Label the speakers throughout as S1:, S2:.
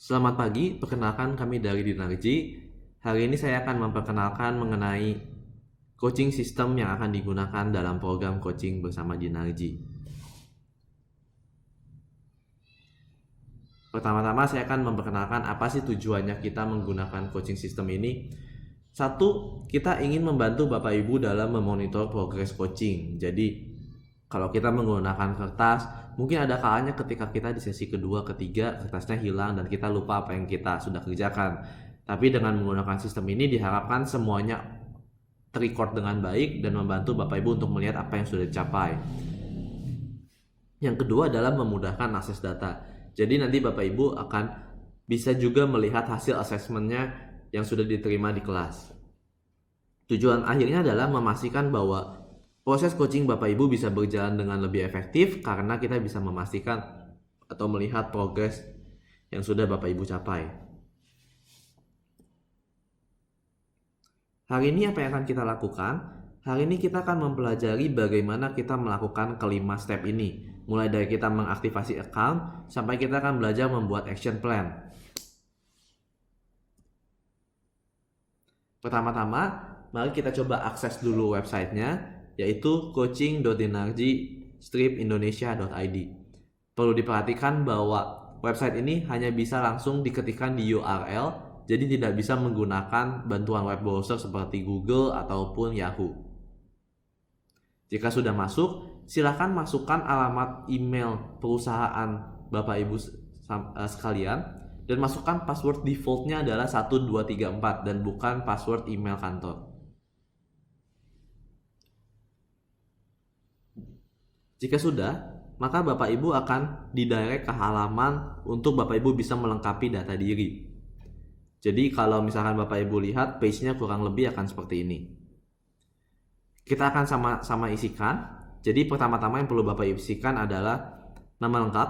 S1: Selamat pagi, perkenalkan kami dari Dinarji. Hari ini saya akan memperkenalkan mengenai coaching system yang akan digunakan dalam program coaching bersama Dinarji. Pertama-tama saya akan memperkenalkan apa sih tujuannya kita menggunakan coaching system ini. Satu, kita ingin membantu Bapak Ibu dalam memonitor progres coaching. Jadi, kalau kita menggunakan kertas, mungkin ada kalanya ketika kita di sesi kedua, ketiga, kertasnya hilang dan kita lupa apa yang kita sudah kerjakan. Tapi dengan menggunakan sistem ini diharapkan semuanya terrecord dengan baik dan membantu Bapak Ibu untuk melihat apa yang sudah dicapai. Yang kedua adalah memudahkan akses data. Jadi nanti Bapak Ibu akan bisa juga melihat hasil asesmennya yang sudah diterima di kelas. Tujuan akhirnya adalah memastikan bahwa proses coaching Bapak Ibu bisa berjalan dengan lebih efektif karena kita bisa memastikan atau melihat progres yang sudah Bapak Ibu capai. Hari ini apa yang akan kita lakukan? Hari ini kita akan mempelajari bagaimana kita melakukan kelima step ini. Mulai dari kita mengaktifasi account sampai kita akan belajar membuat action plan. Pertama-tama, mari kita coba akses dulu websitenya, yaitu coaching.dinarji-indonesia.id. Perlu diperhatikan bahwa website ini hanya bisa langsung diketikkan di URL, jadi tidak bisa menggunakan bantuan web browser seperti Google ataupun Yahoo. Jika sudah masuk, silakan masukkan alamat email perusahaan Bapak Ibu sekalian dan masukkan password defaultnya adalah 1234 dan bukan password email kantor. Jika sudah, maka Bapak Ibu akan didirect ke halaman untuk Bapak Ibu bisa melengkapi data diri. Jadi kalau misalkan Bapak Ibu lihat, page-nya kurang lebih akan seperti ini. Kita akan sama-sama isikan. Jadi pertama-tama yang perlu Bapak Ibu isikan adalah nama lengkap,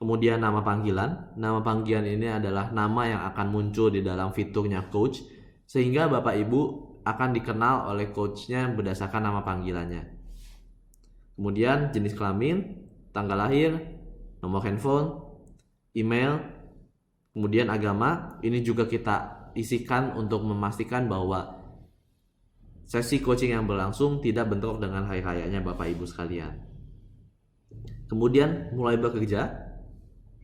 S1: kemudian nama panggilan. Nama panggilan ini adalah nama yang akan muncul di dalam fiturnya coach, sehingga Bapak Ibu akan dikenal oleh coach-nya berdasarkan nama panggilannya. Kemudian jenis kelamin, tanggal lahir, nomor handphone, email, kemudian agama. Ini juga kita isikan untuk memastikan bahwa sesi coaching yang berlangsung tidak bentrok dengan hari rayanya Bapak Ibu sekalian. Kemudian mulai bekerja.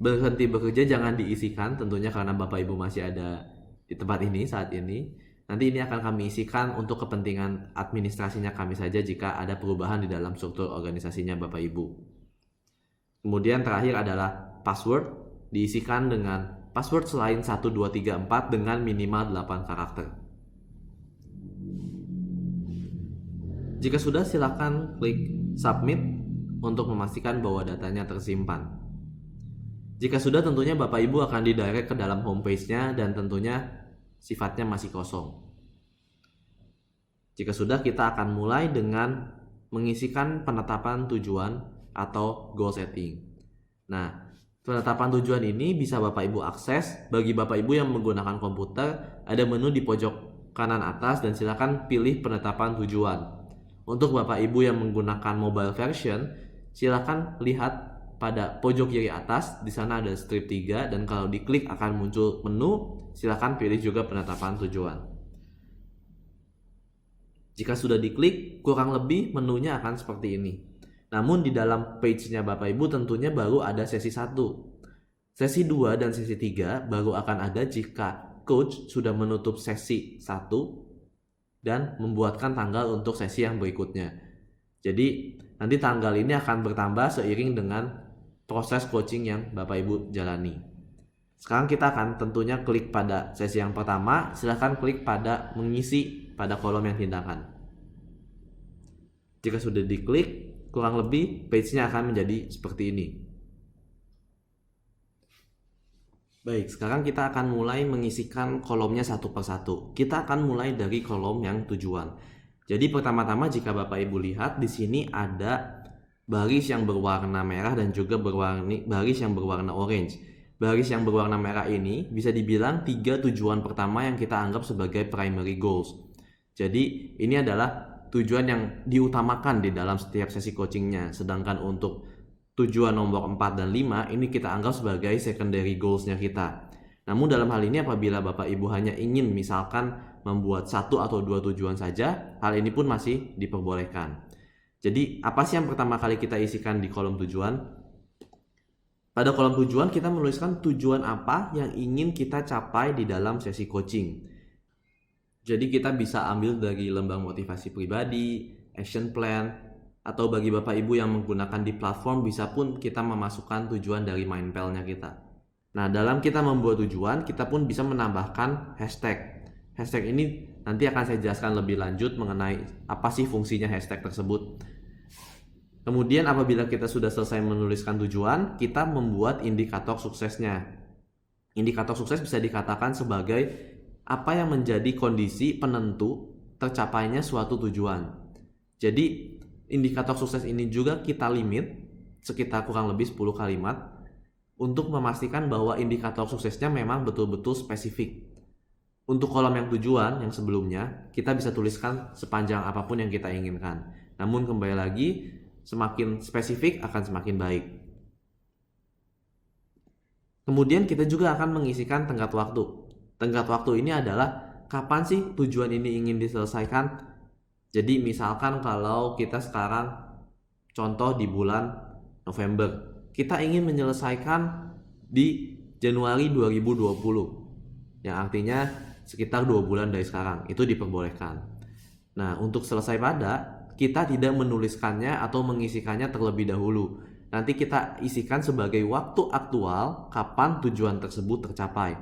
S1: Berhenti bekerja jangan diisikan tentunya karena Bapak Ibu masih ada di tempat ini saat ini. Nanti ini akan kami isikan untuk kepentingan administrasinya kami saja jika ada perubahan di dalam struktur organisasinya Bapak Ibu. Kemudian terakhir adalah password, diisikan dengan password selain 1234 dengan minimal 8 karakter. Jika sudah, silakan klik submit untuk memastikan bahwa datanya tersimpan. Jika sudah, tentunya Bapak Ibu akan didirect ke dalam homepage-nya dan tentunya sifatnya masih kosong. Jika sudah, kita akan mulai dengan mengisikan penetapan tujuan atau goal setting. Nah, penetapan tujuan ini bisa Bapak Ibu akses. Bagi Bapak Ibu yang menggunakan komputer, ada menu di pojok kanan atas dan silakan pilih penetapan tujuan. Untuk Bapak Ibu yang menggunakan mobile version, silakan lihat pada pojok kiri atas, di sana ada strip 3 dan kalau diklik akan muncul menu, silakan pilih juga penetapan tujuan. Jika sudah diklik, kurang lebih menunya akan seperti ini. Namun di dalam page-nya Bapak Ibu tentunya baru ada sesi 1. Sesi 2 dan sesi 3 baru akan ada jika coach sudah menutup sesi 1 dan membuatkan tanggal untuk sesi yang berikutnya. Jadi nanti tanggal ini akan bertambah seiring dengan proses coaching yang Bapak Ibu jalani. Sekarang kita akan tentunya klik pada sesi yang pertama. Silahkan klik pada mengisi pada kolom yang tindakan. Jika sudah diklik, kurang lebih page-nya akan menjadi seperti ini. Baik, sekarang kita akan mulai mengisikan kolomnya satu persatu. Kita akan mulai dari kolom yang tujuan. Jadi pertama-tama jika Bapak Ibu lihat di sini ada baris yang berwarna merah dan juga baris yang berwarna orange. Baris yang berwarna merah ini bisa dibilang 3 tujuan pertama yang kita anggap sebagai primary goals. Jadi ini adalah tujuan yang diutamakan di dalam setiap sesi coachingnya. Sedangkan untuk tujuan nomor 4 dan 5 ini kita anggap sebagai secondary goals-nya kita. Namun dalam hal ini apabila Bapak Ibu hanya ingin misalkan membuat 1 atau 2 tujuan saja, hal ini pun masih diperbolehkan. Jadi apa sih yang pertama kali kita isikan di kolom tujuan? Pada kolom tujuan kita menuliskan tujuan apa yang ingin kita capai di dalam sesi coaching. Jadi kita bisa ambil dari lembar motivasi pribadi, action plan, atau bagi Bapak Ibu yang menggunakan di platform bisa pun kita memasukkan tujuan dari Mindpal-nya kita. Nah, dalam kita membuat tujuan, kita pun bisa menambahkan hashtag. Hashtag ini nanti akan saya jelaskan lebih lanjut mengenai apa sih fungsinya hashtag tersebut. Kemudian apabila kita sudah selesai menuliskan tujuan, kita membuat indikator suksesnya. Indikator sukses bisa dikatakan sebagai apa yang menjadi kondisi penentu tercapainya suatu tujuan. Jadi indikator sukses ini juga kita limit sekitar kurang lebih 10 kalimat untuk memastikan bahwa indikator suksesnya memang betul-betul spesifik. Untuk kolom yang tujuan yang sebelumnya, kita bisa tuliskan sepanjang apapun yang kita inginkan. Namun kembali lagi, semakin spesifik akan semakin baik. Kemudian kita juga akan mengisikan tenggat waktu. Tenggat waktu ini adalah kapan sih tujuan ini ingin diselesaikan. Jadi misalkan kalau kita sekarang contoh di bulan November, kita ingin menyelesaikan di Januari 2020, yang artinya sekitar 2 bulan dari sekarang, itu diperbolehkan. Nah, untuk selesai pada, kita tidak menuliskannya atau mengisikannya terlebih dahulu. Nanti kita isikan sebagai waktu aktual kapan tujuan tersebut tercapai.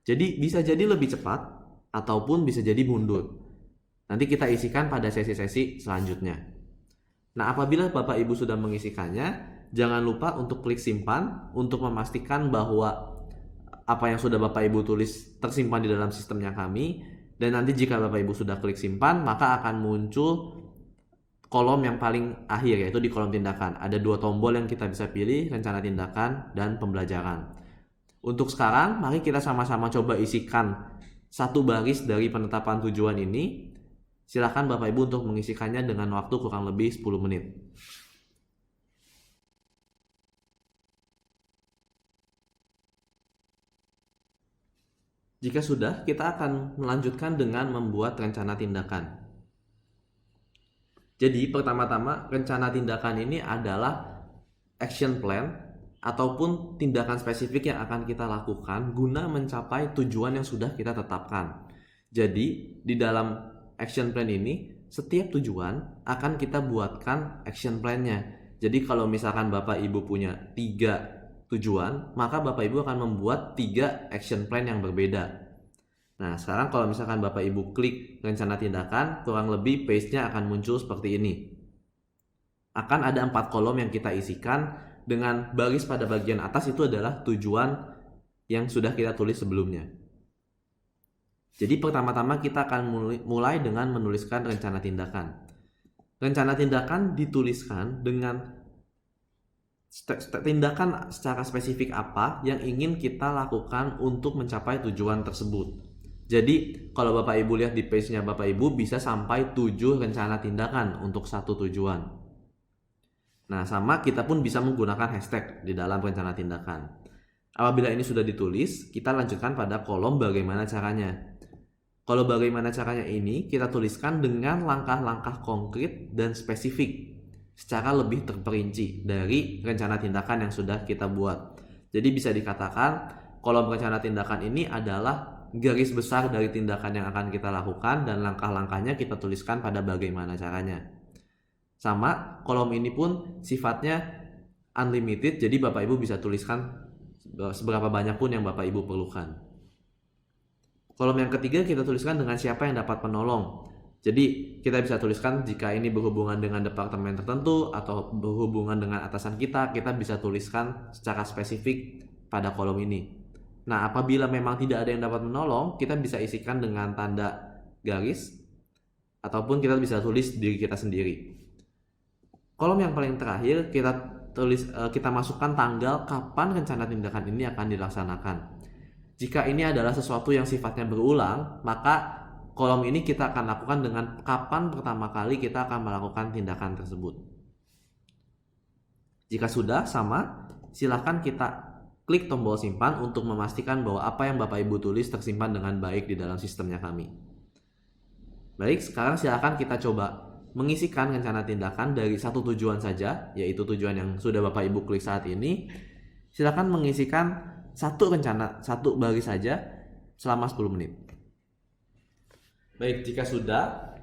S1: Jadi bisa jadi lebih cepat ataupun bisa jadi mundur. Nanti kita isikan pada sesi-sesi selanjutnya. Nah, apabila Bapak Ibu sudah mengisikannya, jangan lupa untuk klik simpan untuk memastikan bahwa apa yang sudah Bapak Ibu tulis tersimpan di dalam sistemnya kami. Dan nanti jika Bapak Ibu sudah klik simpan, maka akan muncul kolom yang paling akhir, yaitu di kolom tindakan. Ada 2 tombol yang kita bisa pilih, rencana tindakan dan pembelajaran. Untuk sekarang, mari kita sama-sama coba isikan 1 baris dari penetapan tujuan ini. Silakan Bapak Ibu untuk mengisikannya dengan waktu kurang lebih 10 menit. Jika sudah, kita akan melanjutkan dengan membuat rencana tindakan. Jadi pertama-tama rencana tindakan ini adalah action plan ataupun tindakan spesifik yang akan kita lakukan guna mencapai tujuan yang sudah kita tetapkan. Jadi di dalam action plan ini setiap tujuan akan kita buatkan action plan-nya. Jadi kalau misalkan Bapak Ibu punya 3 tujuan, maka Bapak Ibu akan membuat 3 action plan yang berbeda. Nah, sekarang kalau misalkan Bapak Ibu klik rencana tindakan, kurang lebih page-nya akan muncul seperti ini. Akan ada 4 kolom yang kita isikan dengan baris pada bagian atas itu adalah tujuan yang sudah kita tulis sebelumnya. Jadi pertama-tama kita akan mulai dengan menuliskan rencana tindakan. Rencana tindakan dituliskan dengan tindakan secara spesifik apa yang ingin kita lakukan untuk mencapai tujuan tersebut. Jadi kalau Bapak Ibu lihat di page-nya Bapak Ibu bisa sampai 7 rencana tindakan untuk 1 tujuan. Nah, sama kita pun bisa menggunakan hashtag di dalam rencana tindakan. Apabila ini sudah ditulis, kita lanjutkan pada kolom bagaimana caranya. Kalau bagaimana caranya ini kita tuliskan dengan langkah-langkah konkret dan spesifik secara lebih terperinci dari rencana tindakan yang sudah kita buat. Jadi bisa dikatakan kolom rencana tindakan ini adalah garis besar dari tindakan yang akan kita lakukan dan langkah-langkahnya kita tuliskan pada bagaimana caranya. Sama, kolom ini pun sifatnya unlimited, jadi Bapak Ibu bisa tuliskan seberapa banyak pun yang Bapak Ibu perlukan. Kolom yang ketiga kita tuliskan dengan siapa yang dapat menolong. Jadi kita bisa tuliskan jika ini berhubungan dengan departemen tertentu atau berhubungan dengan atasan kita bisa tuliskan secara spesifik pada kolom ini. Nah, apabila memang tidak ada yang dapat menolong, kita bisa isikan dengan tanda garis ataupun kita bisa tulis diri kita sendiri. Kolom yang paling terakhir kita masukkan tanggal kapan rencana tindakan ini akan dilaksanakan. Jika ini adalah sesuatu yang sifatnya berulang, maka kolom ini kita akan lakukan dengan kapan pertama kali kita akan melakukan tindakan tersebut. Jika sudah sama, silakan kita klik tombol simpan untuk memastikan bahwa apa yang Bapak Ibu tulis tersimpan dengan baik di dalam sistemnya kami. Baik, sekarang silakan kita coba mengisikan rencana tindakan dari satu tujuan saja, yaitu tujuan yang sudah Bapak Ibu klik saat ini. Silakan mengisikan satu baris saja selama 10 menit. Baik, jika sudah,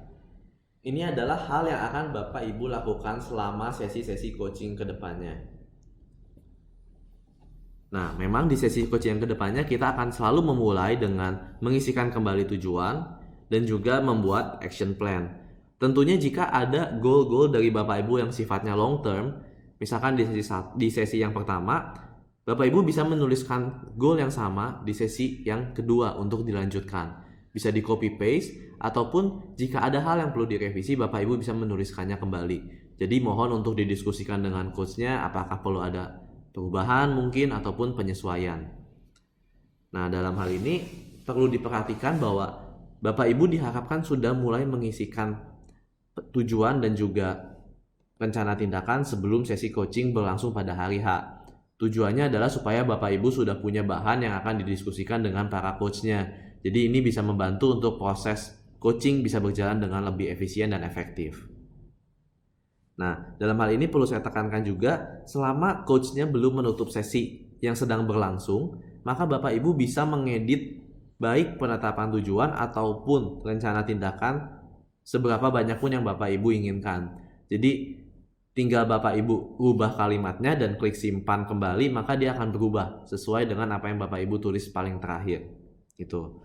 S1: ini adalah hal yang akan Bapak Ibu lakukan selama sesi-sesi coaching ke depannya. Nah, memang di sesi coaching yang ke depannya kita akan selalu memulai dengan mengisikan kembali tujuan dan juga membuat action plan. Tentunya jika ada goal-goal dari Bapak Ibu yang sifatnya long term, misalkan di sesi yang pertama, Bapak Ibu bisa menuliskan goal yang sama di sesi yang kedua untuk dilanjutkan. Bisa di copy paste, ataupun jika ada hal yang perlu direvisi, Bapak Ibu bisa menuliskannya kembali. Jadi mohon untuk didiskusikan dengan coachnya apakah perlu ada perubahan mungkin ataupun penyesuaian. Nah, dalam hal ini perlu diperhatikan bahwa Bapak Ibu diharapkan sudah mulai mengisikan tujuan dan juga rencana tindakan sebelum sesi coaching berlangsung pada hari H. Tujuannya adalah supaya Bapak Ibu sudah punya bahan yang akan didiskusikan dengan para coachnya. Jadi ini bisa membantu untuk proses coaching bisa berjalan dengan lebih efisien dan efektif. Nah, dalam hal ini perlu saya tekankan juga, selama coachnya belum menutup sesi yang sedang berlangsung, maka Bapak Ibu bisa mengedit baik penetapan tujuan ataupun rencana tindakan seberapa banyak pun yang Bapak Ibu inginkan. Jadi tinggal Bapak Ibu ubah kalimatnya dan klik simpan kembali, maka dia akan berubah sesuai dengan apa yang Bapak Ibu tulis paling terakhir. Gitu.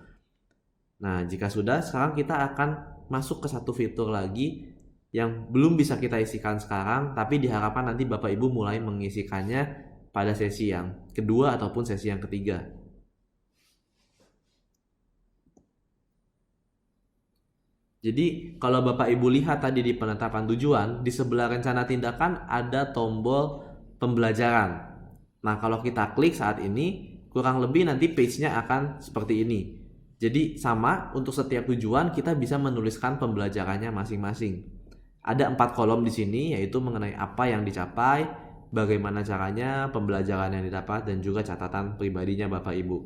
S1: Nah, jika sudah, sekarang kita akan masuk ke satu fitur lagi yang belum bisa kita isikan sekarang, tapi diharapkan nanti Bapak Ibu mulai mengisikannya pada sesi yang kedua ataupun sesi yang ketiga. Jadi, kalau Bapak Ibu lihat tadi di penetapan tujuan, di sebelah rencana tindakan ada tombol pembelajaran. Nah, kalau kita klik saat ini, kurang lebih nanti page-nya akan seperti ini. Jadi sama, untuk setiap tujuan kita bisa menuliskan pembelajarannya masing-masing. Ada 4 kolom di sini, yaitu mengenai apa yang dicapai, bagaimana caranya, pembelajaran yang didapat, dan juga catatan pribadinya Bapak Ibu.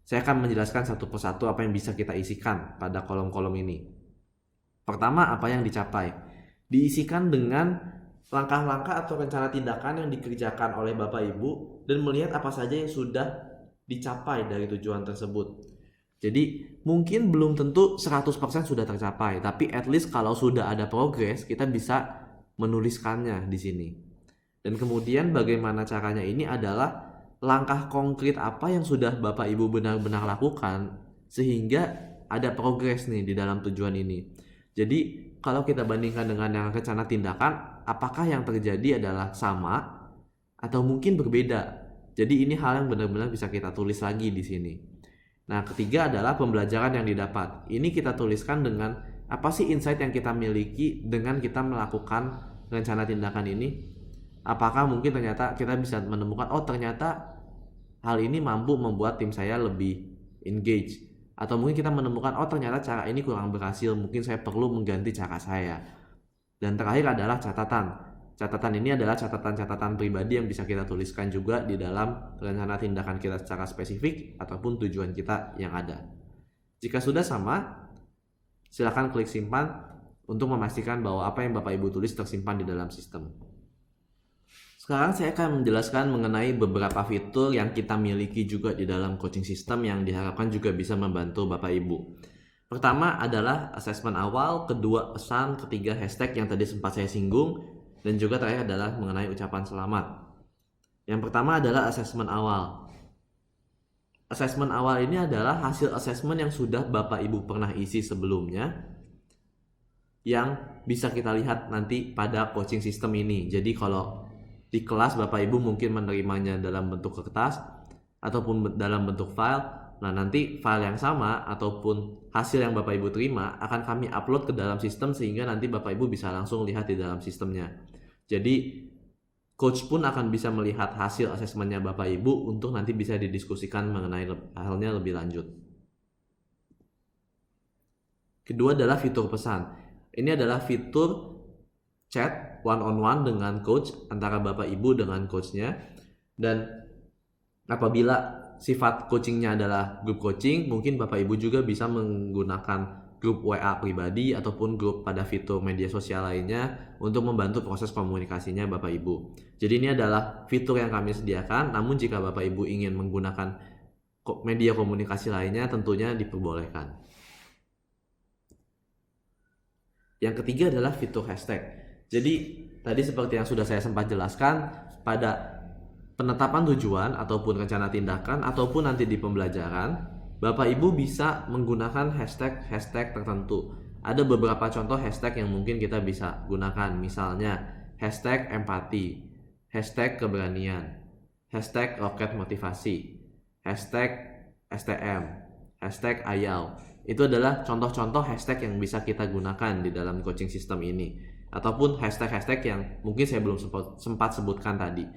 S1: Saya akan menjelaskan satu persatu apa yang bisa kita isikan pada kolom-kolom ini. Pertama, apa yang dicapai. Diisikan dengan langkah-langkah atau rencana tindakan yang dikerjakan oleh Bapak Ibu dan melihat apa saja yang sudah dicapai dari tujuan tersebut. Jadi mungkin belum tentu 100% sudah tercapai, tapi at least kalau sudah ada progres, kita bisa menuliskannya di sini. Dan kemudian bagaimana caranya ini adalah langkah konkret apa yang sudah Bapak Ibu benar-benar lakukan sehingga ada progres nih di dalam tujuan ini. Jadi kalau kita bandingkan dengan yang rencana tindakan, apakah yang terjadi adalah sama atau mungkin berbeda? Jadi ini hal yang benar-benar bisa kita tulis lagi di sini. Nah, ketiga adalah pembelajaran yang didapat. Ini kita tuliskan dengan apa sih insight yang kita miliki dengan kita melakukan rencana tindakan ini. Apakah mungkin ternyata kita bisa menemukan, oh ternyata hal ini mampu membuat tim saya lebih engage. Atau mungkin kita menemukan, oh ternyata cara ini kurang berhasil, mungkin saya perlu mengganti cara saya. Dan terakhir adalah catatan. Catatan ini adalah catatan-catatan pribadi yang bisa kita tuliskan juga di dalam rencana tindakan kita secara spesifik ataupun tujuan kita yang ada. Jika sudah sama, silakan klik simpan untuk memastikan bahwa apa yang Bapak Ibu tulis tersimpan di dalam sistem. Sekarang saya akan menjelaskan mengenai beberapa fitur yang kita miliki juga di dalam coaching system yang diharapkan juga bisa membantu Bapak Ibu. Pertama adalah assessment awal, kedua pesan, ketiga hashtag yang tadi sempat saya singgung, dan juga terakhir adalah mengenai ucapan selamat. Yang pertama adalah assessment awal. Assessment awal ini adalah hasil assessment yang sudah Bapak Ibu pernah isi sebelumnya, yang bisa kita lihat nanti pada coaching system ini. Jadi kalau di kelas Bapak Ibu mungkin menerimanya dalam bentuk kertas ataupun dalam bentuk file. Nah, nanti file yang sama ataupun hasil yang Bapak Ibu terima akan kami upload ke dalam sistem sehingga nanti Bapak Ibu bisa langsung lihat di dalam sistemnya. Jadi coach pun akan bisa melihat hasil asesmennya Bapak Ibu untuk nanti bisa didiskusikan mengenai halnya lebih lanjut. Kedua adalah fitur pesan. Ini adalah fitur chat one on one dengan coach, antara Bapak Ibu dengan coachnya. Dan apabila sifat coachingnya adalah grup coaching, mungkin Bapak Ibu juga bisa menggunakan grup WA pribadi ataupun grup pada fitur media sosial lainnya untuk membantu proses komunikasinya Bapak Ibu. Jadi ini adalah fitur yang kami sediakan, namun jika Bapak Ibu ingin menggunakan media komunikasi lainnya tentunya diperbolehkan. Yang ketiga adalah fitur hashtag. Jadi tadi seperti yang sudah saya sempat jelaskan, pada penetapan tujuan ataupun rencana tindakan ataupun nanti di pembelajaran, Bapak Ibu bisa menggunakan hashtag tertentu. Ada beberapa contoh hashtag yang mungkin kita bisa gunakan, misalnya hashtag empati, hashtag keberanian, hashtag roket motivasi, hashtag STM, hashtag ayau. Itu adalah contoh-contoh hashtag yang bisa kita gunakan di dalam coaching system ini. Ataupun hashtag-hashtag yang mungkin saya belum sempat sebutkan tadi.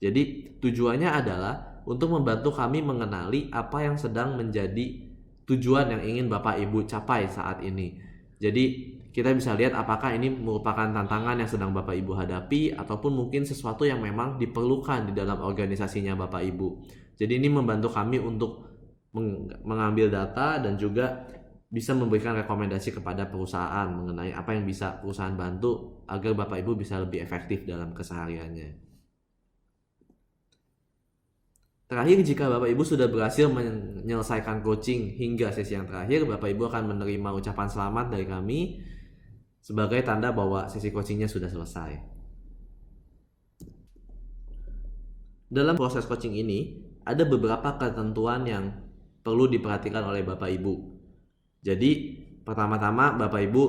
S1: Jadi tujuannya adalah untuk membantu kami mengenali apa yang sedang menjadi tujuan yang ingin Bapak Ibu capai saat ini. Jadi kita bisa lihat apakah ini merupakan tantangan yang sedang Bapak Ibu hadapi ataupun mungkin sesuatu yang memang diperlukan di dalam organisasinya Bapak Ibu. Jadi ini membantu kami untuk mengambil data dan juga bisa memberikan rekomendasi kepada perusahaan mengenai apa yang bisa perusahaan bantu agar Bapak Ibu bisa lebih efektif dalam kesehariannya. Terakhir, jika Bapak Ibu sudah berhasil menyelesaikan coaching hingga sesi yang terakhir, Bapak Ibu akan menerima ucapan selamat dari kami sebagai tanda bahwa sesi coachingnya sudah selesai. Dalam proses coaching ini, ada beberapa ketentuan yang perlu diperhatikan oleh Bapak Ibu. Jadi, pertama-tama Bapak Ibu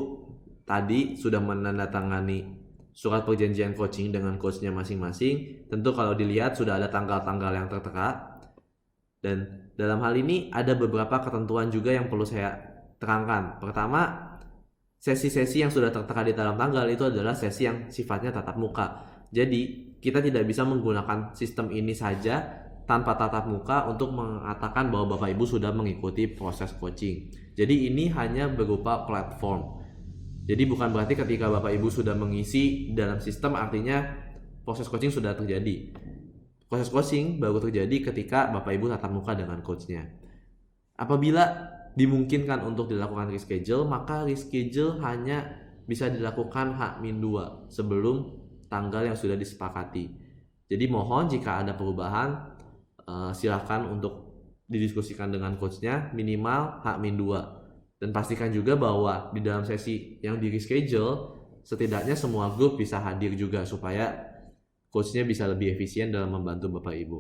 S1: tadi sudah menandatangani surat perjanjian coaching dengan coachnya masing-masing. Tentu kalau dilihat sudah ada tanggal-tanggal yang tertera. Dan dalam hal ini ada beberapa ketentuan juga yang perlu saya terangkan. Pertama, sesi-sesi yang sudah tertera di dalam tanggal itu adalah sesi yang sifatnya tatap muka. Jadi kita tidak bisa menggunakan sistem ini saja tanpa tatap muka untuk mengatakan bahwa Bapak Ibu sudah mengikuti proses coaching. Jadi ini hanya berupa platform. Jadi bukan berarti ketika Bapak Ibu sudah mengisi dalam sistem artinya proses coaching sudah terjadi. Proses coaching baru terjadi ketika Bapak Ibu tatap muka dengan coachnya. Apabila dimungkinkan untuk dilakukan reschedule, maka reschedule hanya bisa dilakukan H-2 sebelum tanggal yang sudah disepakati. Jadi mohon jika ada perubahan silakan untuk didiskusikan dengan coachnya minimal H-2. Dan pastikan juga bahwa di dalam sesi yang di reschedule setidaknya semua grup bisa hadir juga supaya coachnya bisa lebih efisien dalam membantu Bapak Ibu.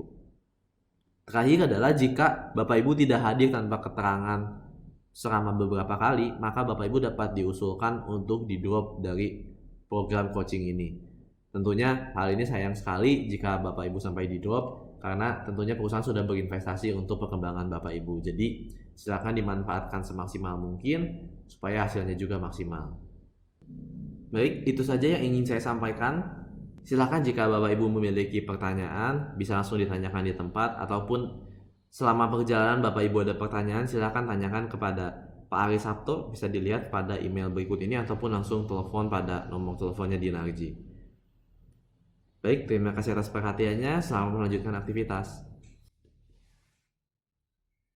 S1: Terakhir adalah jika Bapak Ibu tidak hadir tanpa keterangan selama beberapa kali, maka Bapak Ibu dapat diusulkan untuk di-drop dari program coaching ini. Tentunya hal ini sayang sekali jika Bapak Ibu sampai di-drop karena tentunya perusahaan sudah berinvestasi untuk perkembangan Bapak Ibu. Jadi silakan dimanfaatkan semaksimal mungkin supaya hasilnya juga maksimal. Baik, itu saja yang ingin saya sampaikan. Silakan jika Bapak Ibu memiliki pertanyaan bisa langsung ditanyakan di tempat ataupun selama perjalanan Bapak Ibu ada pertanyaan silakan tanyakan kepada Pak Aris Sabto, bisa dilihat pada email berikut ini ataupun langsung telepon pada nomor teleponnya di Narji. Baik, terima kasih atas perhatiannya. Selamat melanjutkan aktivitas.